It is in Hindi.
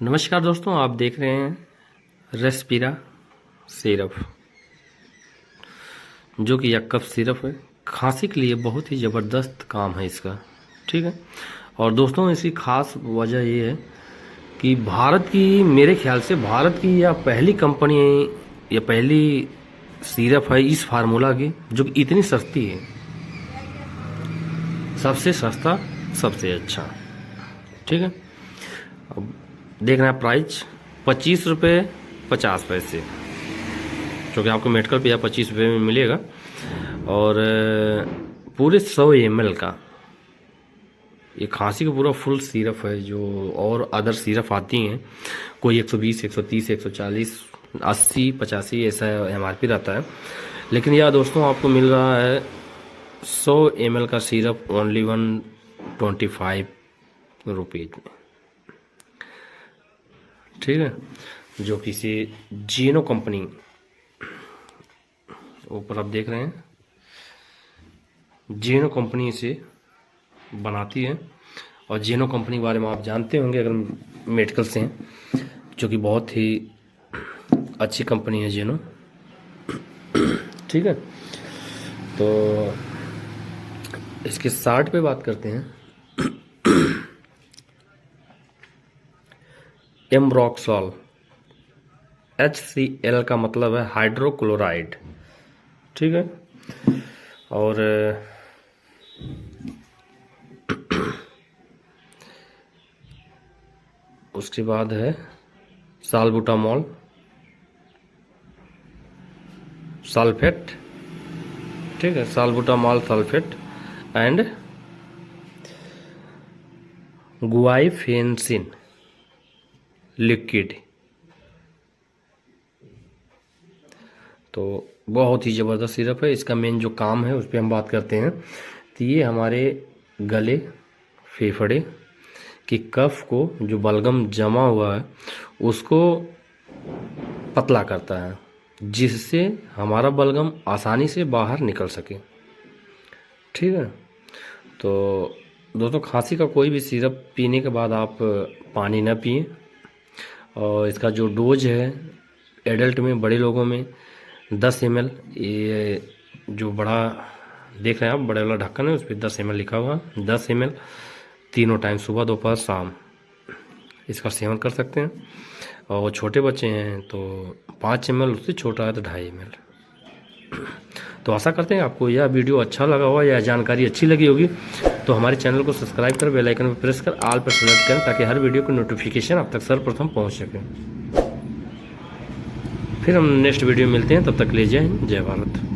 नमस्कार दोस्तों, आप देख रहे हैं रेस्पिरा सिरप, जो कि यह कफ सिरप है। खांसी के लिए बहुत ही ज़बरदस्त काम है इसका, ठीक है। और दोस्तों, इसकी खास वजह ये है कि भारत की, मेरे ख्याल से भारत की यह पहली कंपनी, या पहली सिरप है इस फार्मूला की जो कि इतनी सस्ती है। सबसे सस्ता, सबसे अच्छा, ठीक है। अब देखना है प्राइस 25 रुपये 50 पैसे, जो कि आपको मेडिकल पे या 25 रुपये में मिलेगा। और पूरे 100 ml का ये खांसी का पूरा फुल सिरप है। जो और अदर सिरप आती हैं, कोई 120, 130, 140, 80, 85 ऐसा MRP रहता है, लेकिन यह दोस्तों आपको मिल रहा है 100 ml का सिरप ओनली 125 रुपीज़ में, ठीक है। जो किसी जीनो कंपनी, ऊपर आप देख रहे हैं, जीनो कंपनी इसे बनाती है। और जीनो कंपनी के बारे में आप जानते होंगे अगर मेडिकल से हैं, जो कि बहुत ही अच्छी कंपनी है जीनो, ठीक है। तो इसके 60 पे बात करते हैं। एम्ब्रोक्सोल, HCl का मतलब है हाइड्रोक्लोराइड, ठीक है। और उसके बाद है साल्बुटामॉल सल्फेट, ठीक है, साल्बुटामॉल सल्फेट एंड गुआइफेंसिन लिक्विड। तो बहुत ही ज़बरदस्त सिरप है। इसका मेन जो काम है उस पर हम बात करते हैं। तो ये हमारे गले, फेफड़े की कफ को, जो बलगम जमा हुआ है उसको पतला करता है, जिससे हमारा बलगम आसानी से बाहर निकल सके, ठीक है। तो दोस्तों, खांसी का कोई भी सिरप पीने के बाद आप पानी न पिएं। और इसका जो डोज है एडल्ट में, बड़े लोगों में 10 ml, ये जो बड़ा देख रहे हैं आप, बड़े वाला ढक्कन है, उस पर 10 ml लिखा हुआ, 10 ml तीनों टाइम, सुबह दोपहर शाम, इसका सेवन कर सकते हैं। और छोटे बच्चे हैं तो 5 ml, उससे छोटा है तो 2.5 ml। तो आशा करते हैं आपको यह वीडियो अच्छा लगा होगा, यह जानकारी अच्छी लगी होगी। तो हमारे चैनल को सब्सक्राइब कर, बेल आइकन पर प्रेस कर ऑल पर सेलेक्ट करें, ताकि हर वीडियो की नोटिफिकेशन आप तक सर्वप्रथम पहुंच सके। फिर हम नेक्स्ट वीडियो में मिलते हैं, तब तक ले जय हिंद, जय भारत।